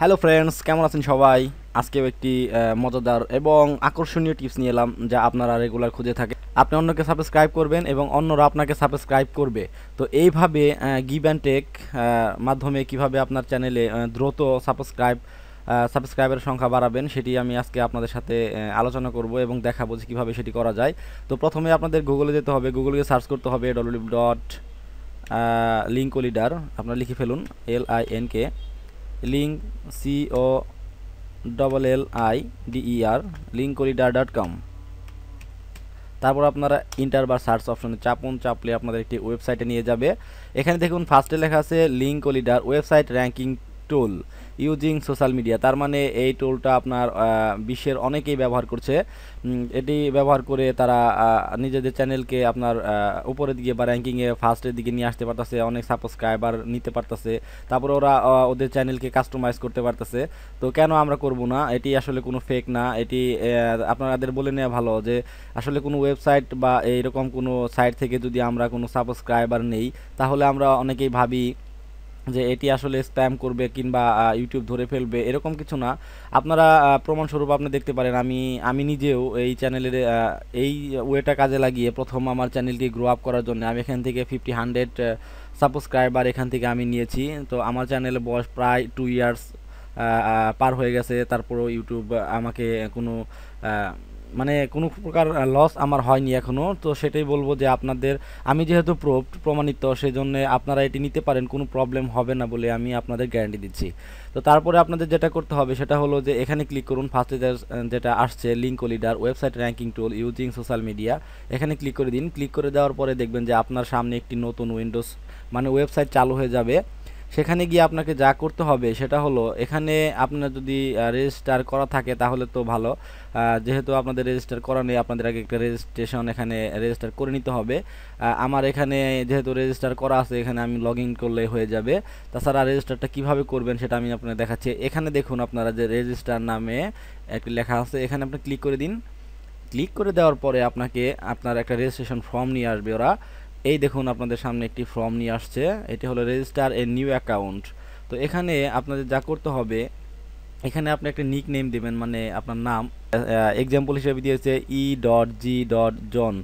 Hello friends, কেমন আছেন সবাই? আজকেও একটি মজাদার এবং আকর্ষণীয় টিপস নিয়ে এলাম, যা আপনারা রেগুলার খুঁজে থাকে। আপনি অন্যকে সাবস্ক্রাইব করবেন এবং অন্যরা আপনাকে সাবস্ক্রাইব করবে। তো এইভাবে গিভ অ্যান্ড টেক মাধ্যমে কিভাবে আপনার চ্যানেলে দ্রুত সাবস্ক্রাইবের সংখ্যা বাড়াবেন, সেটি আমি আজকে আপনাদের সাথে আলোচনা করব এবং দেখাবো যে কীভাবে সেটি করা যায়। তো প্রথমে আপনাদের গুগলে যেতে হবে, গুগলে সার্চ করতে হবে www.linkolider। আপনারা লিখে ফেলুন LINK লিঙ্ক COLLIDER linkolider.com। তারপর আপনারা ইন্টার বা সার্চ অপশনে চাপলে আপনাদের একটি ওয়েবসাইটে নিয়ে যাবে। এখানে দেখুন ফার্স্টে লেখা আছে লিঙ্কলিডার ওয়েবসাইট র্যাঙ্কিং টুল ইউজিং সোশ্যাল মিডিয়া। তার মানে এই টুলটা আপনার বিশ্বের অনেকেই ব্যবহার করছে। এটি ব্যবহার করে তারা নিজেদের চ্যানেলকে আপনার উপরের দিকে বা র্যাঙ্কিংয়ে ফার্স্টের দিকে নিয়ে আসতে পারতেছে, অনেক সাবস্ক্রাইবার নিতে পারতেছে। তারপরে ওরা ওদের চ্যানেলকে কাস্টমাইজ করতে পারতেছে। তো কেন আমরা করব না? এটি আসলে কোনো ফেক না। এটি আপনাদের বলে নেওয়া ভালো যে আসলে কোনো ওয়েবসাইট বা এইরকম কোনো সাইট থেকে যদি আমরা কোনো সাবস্ক্রাইবার নেই, তাহলে আমরা অনেকেই ভাবি যে এটি আসলে স্প্যাম করবে কিংবা ইউটিউব ধরে ফেলবে, এরকম কিছু না। আপনারা প্রমাণস্বরূপ আপনি দেখতে পারেন, আমি নিজেও এই চ্যানেলের এই ওয়েটা কাজে লাগিয়ে প্রথম আমার চ্যানেলটি গ্রো আপ করার জন্য আমি এখান থেকে 50-100 সাবস্ক্রাইবার এখান থেকে আমি নিয়েছি। তো আমার চ্যানেলের বয়স প্রায় 2 ইয়ার্স পার হয়ে গেছে। তারপরও ইউটিউব আমাকে কোনো মানে কোনো প্রকার লস আমার হয়নি এখনও। তো সেটাই বলবো যে আপনাদের, আমি যেহেতু প্রমাণিত, সেই জন্য আপনারা এটি নিতে পারেন, কোনো প্রবলেম হবে না বলে আমি আপনাদের গ্যারান্টি দিচ্ছি। তো তারপরে আপনাদের যেটা করতে হবে সেটা হলো যে এখানে ক্লিক করুন। ফার্স্টে যেটা আসছে লিঙ্কলিডার ওয়েবসাইট র্যাঙ্কিং টুল ইউজিং সোশ্যাল মিডিয়া, এখানে ক্লিক করে দিন। ক্লিক করে দেওয়ার পরে দেখবেন যে আপনার সামনে একটি নতুন উইন্ডোজ মানে ওয়েবসাইট চালু হয়ে যাবে। সেখানে গিয়ে আপনাকে যা করতে হবে সেটা হলো, এখানে আপনার যদি রেজিস্টার করা থাকে তাহলে তো ভালো। যেহেতু আপনাদের রেজিস্টার করা নেই, আপনাদের আগে একটা রেজিস্ট্রেশন এখানে রেজিস্টার করে নিতে হবে। আমার এখানে যেহেতু রেজিস্টার করা আছে, এখানে আমি লগ ইন করলে হয়ে যাবে। তাছাড়া রেজিস্টারটা কিভাবে করবেন সেটা আমি আপনাদের দেখাচ্ছি। এখানে দেখুন আপনারা যে রেজিস্টার নামে একটি লেখা আছে, এখানে আপনি ক্লিক করে দিন। ক্লিক করে দেওয়ার পরে আপনাকে আপনার একটা রেজিস্ট্রেশন ফর্ম নিয়ে আসবে ওরা। এই দেখুন আপনাদের সামনে একটি ফর্ম নিয়ে আসছে, এটি হলো রেজিস্টার এ নিউ অ্যাকাউন্ট। তো এখানে আপনাদের যা করতে হবে, এখানে আপনি একটা নিক নেম দেবেন, মানে আপনার নাম। এক্সাম্পল হিসেবে দিয়েছে E.G.John।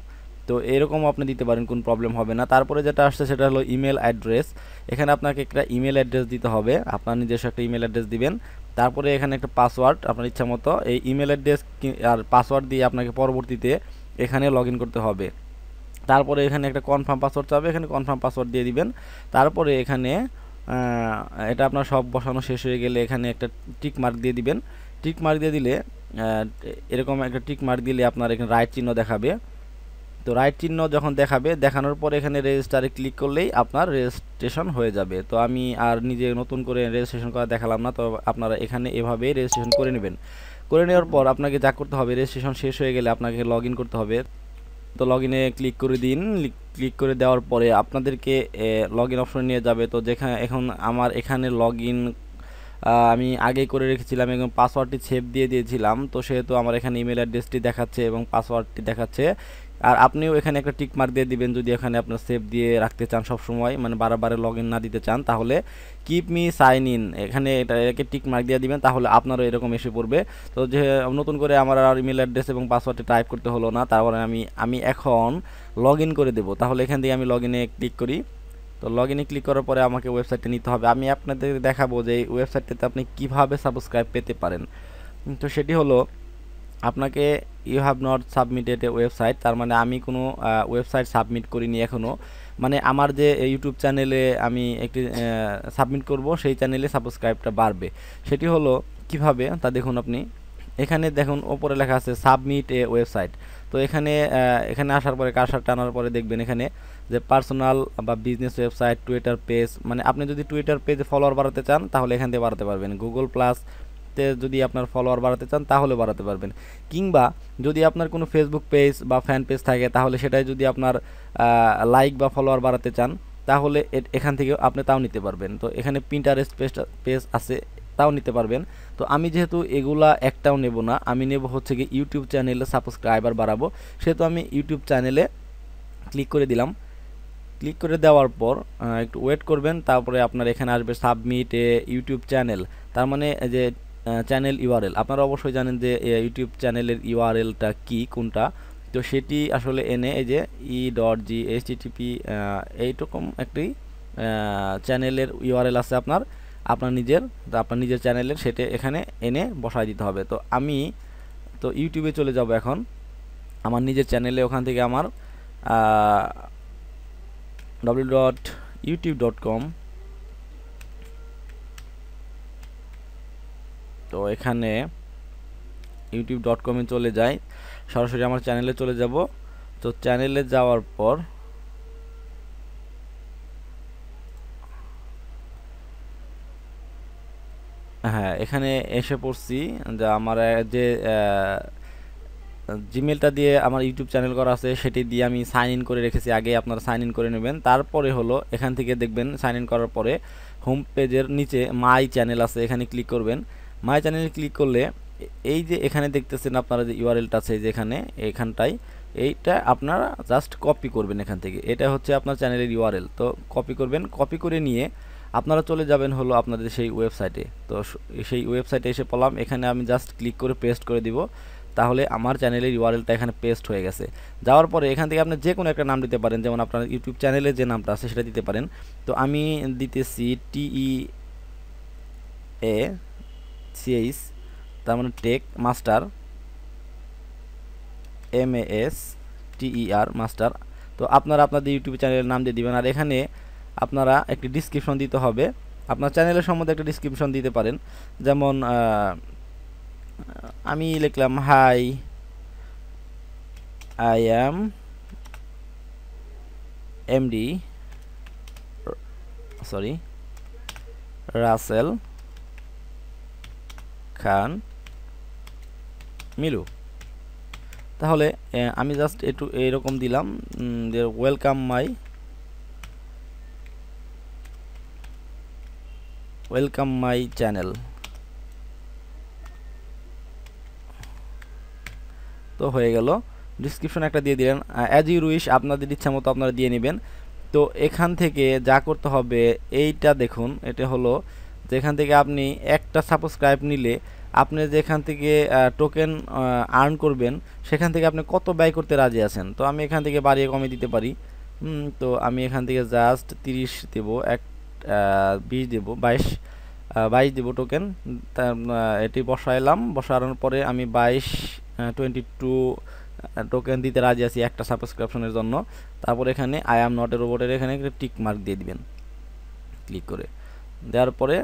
তো এরকম আপনি দিতে পারেন, কোনো প্রবলেম হবে না। তারপরে যেটা আসছে সেটা হলো ইমেল অ্যাড্রেস। এখানে আপনাকে একটা ইমেল অ্যাড্রেস দিতে হবে, আপনার নিজস্ব একটা ইমেল অ্যাড্রেস দিবেন। তারপরে এখানে একটা পাসওয়ার্ড আপনার ইচ্ছা মতো, এই ইমেল অ্যাড্রেস আর পাসওয়ার্ড দিয়ে আপনাকে পরবর্তীতে এখানে লগ ইন করতে হবে। তারপরে এখানে একটা কনফার্ম পাসওয়ার্ড চাবে, এখানে কনফার্ম পাসওয়ার্ড দিয়ে দিবেন। তারপরে এখানে এটা আপনার সব বসানো শেষ হয়ে গেলে এখানে একটা টিক মার্ক দিয়ে দিবেন। টিক মার্ক দিয়ে দিলে এরকম একটা টিক মার্ক দিলে আপনার এখানে রাইট চিহ্ন দেখাবে। তো রাইট চিহ্ন যখন দেখাবে, দেখানোর পরে এখানে রেজিস্টারে ক্লিক করলেই আপনার রেজিস্ট্রেশন হয়ে যাবে। তো আমি আর নিজে নতুন করে রেজিস্ট্রেশন করা দেখালাম না, তো আপনারা এখানে এভাবেই রেজিস্ট্রেশন করে নেবেন। করে নেওয়ার পর আপনাকে যা করতে হবে, রেজিস্ট্রেশন শেষ হয়ে গেলে আপনাকে লগ ইন করতে হবে। তো লগ ইনে ক্লিক করে দিন। ক্লিক করে দেওয়ার পরে আপনাদেরকে লগ ইন অপশনে নিয়ে যাবে। তো যেখানে এখন আমার এখানে লগ ইন আমি আগেই করে রেখেছিলাম এবং পাসওয়ার্ডটি সেভ দিয়ে দিয়েছিলাম। তো সেহেতু আমার এখানে ইমেল অ্যাড্রেসটি দেখাচ্ছে এবং পাসওয়ার্ডটি দেখাচ্ছে। আর আপনিও এখানে একটা টিক মার্ক দিয়ে দিবেন যদি এখানে আপনার সেভ দিয়ে রাখতে চান সব সময়, মানে বারে লগ ইন না দিতে চান। তাহলে কিপ মি সাইন ইন, এখানে এটাকে টিক মার্ক দিয়ে দিবেন, তাহলে আপনারও এরকম এসে পড়বে। তো যে নতুন করে আমার আর ইমেল অ্যাড্রেস এবং পাসওয়ার্ডটি টাইপ করতে হলো না। তারপরে আমি এখন লগ ইন করে দেবো। তাহলে এখান থেকে আমি লগ ইনে ক্লিক করি। তো লগ ইনে ক্লিক করার পরে আমাকে ওয়েবসাইটে নিতে হবে। আমি আপনাদের দেখাবো যে এই ওয়েবসাইটটাতে আপনি কিভাবে সাবস্ক্রাইব পেতে পারেন। তো সেটি হলো, আপনাকে you have not submitted a website, তার মানে আমি কোনো ওয়েবসাইট সাবমিট করিনি এখনও। মানে আমার যে ইউটিউব চ্যানেলে আমি একটি সাবমিট করব, সেই চ্যানেলে সাবস্ক্রাইবটা বাড়বে। সেটি হলো কিভাবে তা দেখুন। আপনি এখানে দেখুন ওপরে লেখা আছে সাবমিট এ ওয়েবসাইট। তো এখানে আসার পরে কার্সার টানার পরে দেখবেন এখানে যে পার্সোনাল বা বিজনেস ওয়েবসাইট, টুইটার পেজ, মানে আপনি যদি টুইটার পেজে ফলোয়ার বাড়াতে চান তাহলে এখান থেকে বাড়াতে পারবেন। গুগল প্লাস যদি আপনার ফলোয়ার বাড়াতে চান তাহলে বাড়াতে পারবেন। কিংবা যদি আপনার কোনো ফেসবুক পেজ বা ফ্যান পেজ থাকে, তাহলে সেটাই যদি আপনার লাইক বা ফলোয়ার বাড়াতে চান, তাহলে এখান থেকে আপনি তাও নিতে পারবেন। তো এখানে পিন্টারেস্ট পেজ আছে, তাও নিতে পারবেন। তো আমি যেহেতু এগুলা একটাও নেব না, আমি নেব হচ্ছে কি ইউটিউব চ্যানেলে সাবস্ক্রাইবার বাড়াবো, সেহেতু আমি ইউটিউব চ্যানেলে ক্লিক করে দিলাম। ক্লিক করে দেওয়ার পর একটু ওয়েট করবেন, তারপরে আপনার এখানে আসবে সাবমিট এ ইউটিউব চ্যানেল। তার মানে যে চ্যানেল ইউআরএল, আপনারা অবশ্যই জানেন যে ইউটিউব চ্যানেলের ইউআরএলটা কি, কোনটা। তো সেটি আসলে এনে এই যে e.g/http এইরকম একটি চ্যানেলের ইউআরএল আছে আপনার আপনার নিজের চ্যানেলের, সেটা এখানে এনে বসায় দিতে হবে। তো আমি তো ইউটিউবে চলে যাব এখন আমার নিজের চ্যানেলে। ওখান থেকে আমার www.youtube.com, তো এখানে youtube.com-এ চলে যাই, সরাসরি আমার চ্যানেলে চলে যাব। তো চ্যানেলে যাওয়ার পর হ্যাঁ এখানে এসে পড়ছি, যে আমার যে জিমেলটা দিয়ে আমার ইউটিউব চ্যানেল করা আছে সেটি দিয়ে আমি সাইন ইন করে রেখেছি আগে, আপনারা সাইন ইন করে নেবেন। তারপরে হলো এখান থেকে দেখবেন সাইন ইন করার পরে হোম পেজের নিচে মাই চ্যানেল আছে, এখানে ক্লিক করবেন। মাই চ্যানেলে ক্লিক করলে এই যে এখানে দেখতেছেন আপনারা যে ইউআরএলটা আছে যে এখানটায়, এইটা আপনারা জাস্ট কপি করবেন এখান থেকে। এটা হচ্ছে আপনার চ্যানেলের ইউআরএল। তো কপি করবেন, কপি করে নিয়ে আপনারা চলে যাবেন হলো আপনাদের সেই ওয়েবসাইটে। তো সেই ওয়েবসাইটে এসে পড়লাম, এখানে আমি জাস্ট ক্লিক করে পেস্ট করে দিব, তাহলে আমার চ্যানেলের ইউআরএলটা এখানে পেস্ট হয়ে গেছে। যাওয়ার পরে এখান থেকে আপনি যে কোনো একটা নাম দিতে পারেন, যেমন আপনার ইউটিউব চ্যানেলের যে নামটা আছে সেটা দিতে পারেন। তো আমি দিতেছি TEACH, তার মানে টেক মাস্টার, MASTER মাস্টার। তো আপনারা আপনাদের ইউটিউব চ্যানেলের নাম দিয়ে দিবেন। আর এখানে আপনারা একটি ডিসক্রিপশন দিতে হবে, আপনার চ্যানেলের সম্বন্ধে একটা ডিসক্রিপশন দিতে পারেন। যেমন আমি লিখলাম হাই আই অ্যাম রাসেল খান মিলু। তাহলে আমি জাস্ট একটু এরকম দিলাম যে ওয়েলকাম মাই চ্যানেল। তো হয়ে গেল, ডিসক্রিপশন একটা দিয়ে দিলেন, অ্যাজ ইউ উইশ, আপনাদের ইচ্ছা মতো আপনারা দিয়ে নেবেন। তো এখান থেকে যা করতে হবে এইটা দেখুন, এটা হলো যেখান থেকে আপনি একটা সাবস্ক্রাইব নিলে আপনি যেখান থেকে টোকেন আর্ন করবেন সেখান থেকে আপনি কত ব্যয় করতে রাজি আছেন। তো আমি এখান থেকে বাড়িয়ে কমে দিতে পারি। তো আমি এখান থেকে জাস্ট 30 দেব, 20 দেব, 22 দেব টোকেন। এটি বসাইলাম, বসানোর পরে আমি 22 টোকেন দিতে রাজি আছি একটা সাবস্ক্রিপশনের জন্য। তারপর এখানে আই অ্যাম নট এ রোবটের এখানে একটা টিক মার্ক দিয়ে দিবেন, ক্লিক করে দেওয়ার পরে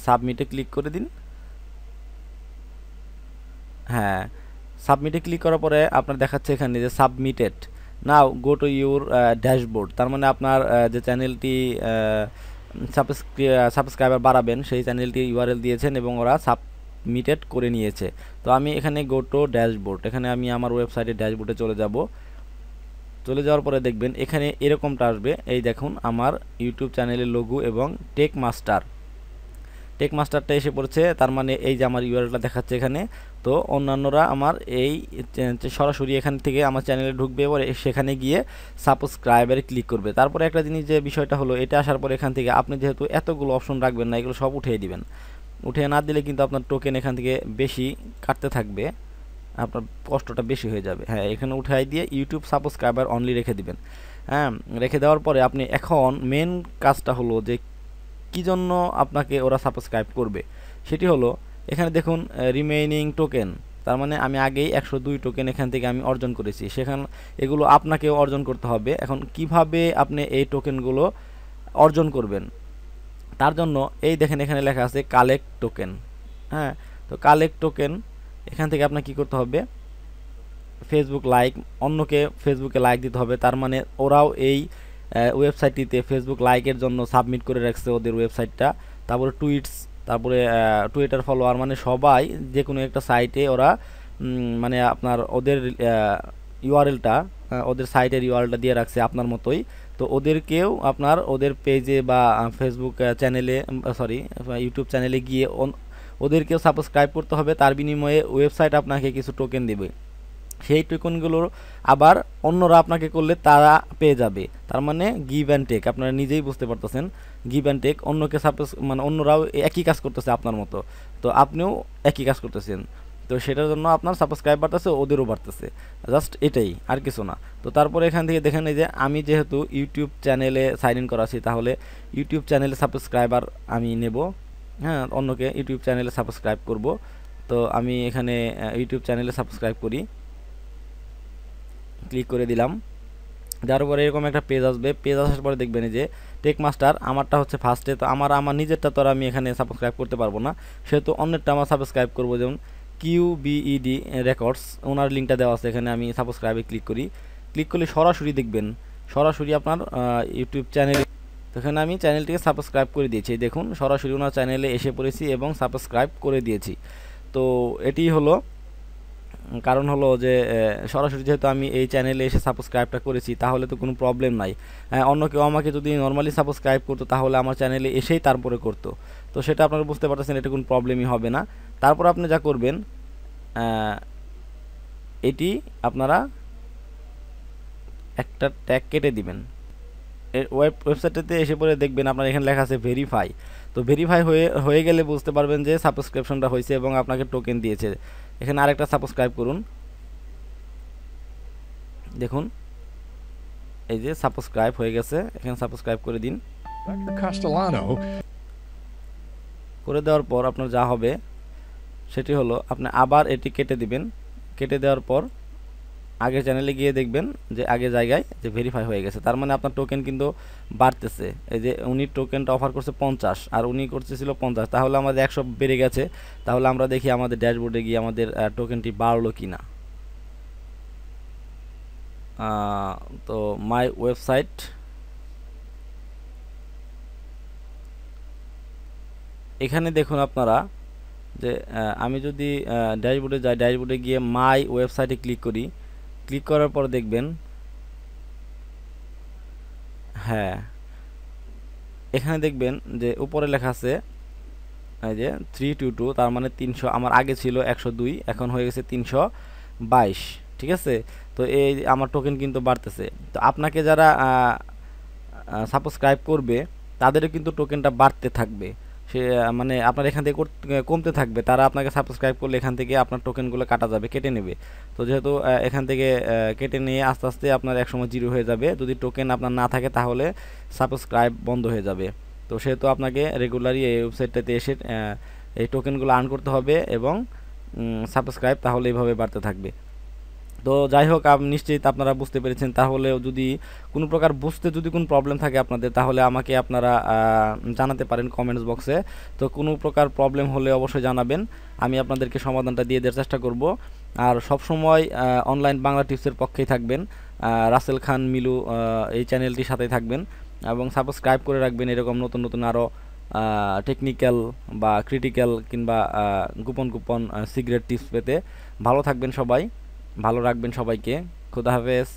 সাবমিটে ক্লিক করে দিন। হ্যাঁ, সাবমিটে ক্লিক করার পরে আপনার দেখাচ্ছে এখানে যে submitted, now go to your dashboard. তার মানে আপনার যে চ্যানেলটি সাবস্ক্রাইবার বাড়াবেন সেই চ্যানেলটি ইউআরএল দিয়েছেন এবং ওরা সাবমিটেড করে নিয়েছে। তো আমি এখানে গো টু ড্যাশবোর্ড, এখানে আমি আমার ওয়েবসাইটের ড্যাশবোর্ডে চলে যাব। চলে যাওয়ার পরে দেখবেন এখানে এরকমটা আসবে, এই দেখুন আমার ইউটিউব চ্যানেলের লোগো এবং টেক মাস্টারটা এসে পড়ছে। তার মানে এই যে আমার ইউআরএলটা দেখাচ্ছে এখানে। তো অন্যান্যরা আমার এই সরাসরি এখান থেকে আমার চ্যানেলে ঢুকবে, এবার সেখানে গিয়ে সাবস্ক্রাইবারে ক্লিক করবে। তারপরে একটা জিনিস যে বিষয়টা হলো, এটা আসার পরে এখান থেকে আপনি যেহেতু এতগুলো অপশন রাখবেন না, এগুলো সব উঠিয়ে দিবেন। উঠিয়ে না দিলে কিন্তু আপনার টোকেন এখান থেকে বেশি কাটতে থাকবে, আপনার কষ্টটা বেশি হয়ে যাবে। হ্যাঁ, এখানে উঠাই দিয়ে ইউটিউব সাবস্ক্রাইবার অনলি রেখে দিবেন। হ্যাঁ, রেখে দেওয়ার পরে আপনি এখন মেন কাজটা হলো যে কি জন্য আপনাকে ওরা সাবস্ক্রাইব করবে, সেটি হলো এখানে দেখুন রিমেইনিং টোকেন। তার মানে আমি আগেই 102 টোকেন এখান থেকে আমি অর্জন করেছি, এগুলো আপনাকেও অর্জন করতে হবে। এখন কিভাবে আপনি এই টোকেনগুলো অর্জন করবেন, তার জন্য এই দেখেন এখানে লেখা আছে কালেক্ট টোকেন। হ্যাঁ, তো কালেক্ট টোকেন এখান থেকে আপনার কি করতে হবে, ফেসবুক লাইক, অন্যকে ফেসবুকে লাইক দিতে হবে। তার মানে ওরাও এই ওয়েবসাইটটিতে ফেসবুক লাইকের জন্য সাবমিট করে রাখছে ওদের ওয়েবসাইটটা। তারপরে তারপরে টুইটার ফলোয়ার, মানে সবাই যে কোনো একটা সাইটে ওরা মানে আপনার ওদের ইউআরএলটা, ওদের সাইটের ইউআরএলটা দিয়ে রাখছে আপনার মতোই। তো ওদেরকেও আপনার ওদের পেজে বা ফেসবুক চ্যানেলে ইউটিউব চ্যানেলে গিয়ে ওদেরকেও সাবস্ক্রাইব করতে হবে, তার বিনিময়ে ওয়েবসাইট আপনাকে কিছু টোকেন দেবে। সেই টোকেনগুলোর আবার অন্যরা আপনাকে করলে তারা পেয়ে যাবে। তার মানে গিভ অ্যান্ড টেক, আপনারা নিজেই বুঝতে পারতেছেন, গিভ অ্যান্ড টেক, অন্যকে সাপোজ মানে অন্যরাও একই কাজ করতেছে আপনার মতো, তো আপনিও একই কাজ করতেছেন, তো সেটার জন্য আপনার সাবস্ক্রাইব বাড়তেছে, ওদেরও বাড়তেছে, জাস্ট এটাই, আর কিছু না। তো তারপরে এখান থেকে দেখেন এই যে আমি যেহেতু ইউটিউব চ্যানেলে সাইন ইন করা আছি, তাহলে ইউটিউব চ্যানেলে সাবস্ক্রাইবার আমি নেব, হ্যাঁ, অন্যকে ইউটিউব চ্যানেলে সাবস্ক্রাইব করব। তো আমি এখানে ইউটিউব চ্যানেলে সাবস্ক্রাইব করি, ক্লিক করে দিলাম। যার পরে এরকম একটা পেজ আসবে, পেজ আসার পরে দেখবেন এই যে টেক মাস্টার, আমারটা হচ্ছে ফার্স্টে, তো আমার নিজেরটা তো আর আমি এখানে সাবস্ক্রাইব করতে পারবো না, সেহেতু অন্যেরটা আমার সাবস্ক্রাইব করবো। যেমন কিউবিইডি রেকর্ডস, ওনার লিঙ্কটা দেওয়া আছে এখানে, আমি সাবস্ক্রাইবে ক্লিক করি, ক্লিক করলে সরাসরি দেখবেন, সরাসরি আপনার ইউটিউব চ্যানেল, তো এখানে আমি চ্যানেলটিকে সাবস্ক্রাইব করে দিয়েছি, দেখুন সরাসরি ওনার চ্যানেলে এসে পড়েছি এবং সাবস্ক্রাইব করে দিয়েছি। তো এটি হলো কারণ হলো যে সরাসরি যেহেতু আমি এই চ্যানেলে এসে সাবস্ক্রাইবটা করেছি, তাহলে তো কোনো প্রবলেম নাই। অন্য কেউ আমাকে যদি নর্মালি সাবস্ক্রাইব করতো, তাহলে আমার চ্যানেলে এসেই তারপরে করতো, তো সেটা আপনারা বুঝতে পারতেছেন, এটা কোনো প্রবলেমই হবে না। তারপর আপনি যা করবেন, এটি আপনারা একটা ট্যাগ কেটে দিবেন। ওয়েবসাইটটাতে এসে পরে দেখবেন আপনার এখানে লেখা আছে ভেরিফাই, তো ভেরিফাই হয়ে গেলে বুঝতে পারবেন যে সাবস্ক্রিপশনটা হয়েছে এবং আপনাকে টোকেন দিয়েছে। এখানে আরেকটা সাবস্ক্রাইব করুন, দেখুন এই যে সাবস্ক্রাইব হয়ে গেছে, এখানে সাবস্ক্রাইব করে দিন। করে দেওয়ার পর আপনার যা হবে সেটি হলো আপনি আবার এটি কেটে দিবেন, কেটে দেওয়ার পর আগের চ্যানেলে গিয়ে দেখবেন যে আগের জায়গায় যে ভেরিফাই হয়ে গেছে, তার মানে আপনার টোকেন কিন্তু বাড়তেছে। এই যে উনি টোকেনটা অফার করছে 50 আর উনি করতেছিল 50, তাহলে আমাদের 100 বেড়ে গেছে। তাহলে আমরা দেখি আমাদের ড্যাশবোর্ডে গিয়ে আমাদের টোকেনটি বাড়লো কিনা। তো মাই ওয়েবসাইট, এখানে দেখুন আপনারা যে আমি যদি ড্যাশবোর্ডে যাই, ড্যাশবোর্ডে গিয়ে মাই ওয়েবসাইটে ক্লিক করি, ক্লিক করার পর দেখবেন, হ্যাঁ এখানে দেখবেন যে উপরে লেখা আছে এই যে 322, তার মানে 300, আমার আগে ছিল 102, এখন হয়ে গেছে 322, ঠিক আছে। তো এই আমার টোকেন কিন্তু বাড়তেছে। তো আপনাকে যারা সাবস্ক্রাইব করবে তাদেরও কিন্তু টোকেনটা বাড়তে থাকবে, সে মানে আপনার এখান থেকে কমতে থাকবে, তারা আপনাকে সাবস্ক্রাইব করলে এখান থেকে আপনার টোকেনগুলো কাটা যাবে, কেটে নেবে। তো যেহেতু এখান থেকে কেটে নিয়ে আস্তে আস্তে আপনার একসময় জিরো হয়ে যাবে, যদি টোকেন আপনার না থাকে তাহলে সাবস্ক্রাইব বন্ধ হয়ে যাবে। তো সেহেতু আপনাকে রেগুলারই এই ওয়েবসাইটটাতে এসে এই টোকেনগুলো আর্ন করতে হবে এবং সাবস্ক্রাইব তাহলে এইভাবে বাড়তে থাকবে। তো যাই হোক, নিশ্চয়ই আপনারা বুঝতে পেরেছেন। তাহলে যদি কোনো প্রকার বুঝতে যদি কোনো প্রবলেম থাকে আপনাদের, তাহলে আমাকে আপনারা জানাতে পারেন কমেন্টস বক্সে। তো কোনো প্রকার প্রবলেম হলে অবশ্যই জানাবেন, আমি আপনাদেরকে সমাধানটা দিয়ে দেওয়ার চেষ্টা করব। আর সব সময় অনলাইন বাংলা টিপসের পক্ষেই থাকবেন, রাসেল খান মিলু এই চ্যানেলটির সাথেই থাকবেন এবং সাবস্ক্রাইব করে রাখবেন এরকম নতুন নতুন আরও টেকনিক্যাল বা ক্রিটিক্যাল কিংবা গোপন গোপন সিক্রেট টিপস পেতে। ভালো থাকবেন সবাই, ভালো রাখবেন সবাইকে, খুদা হাফেজ।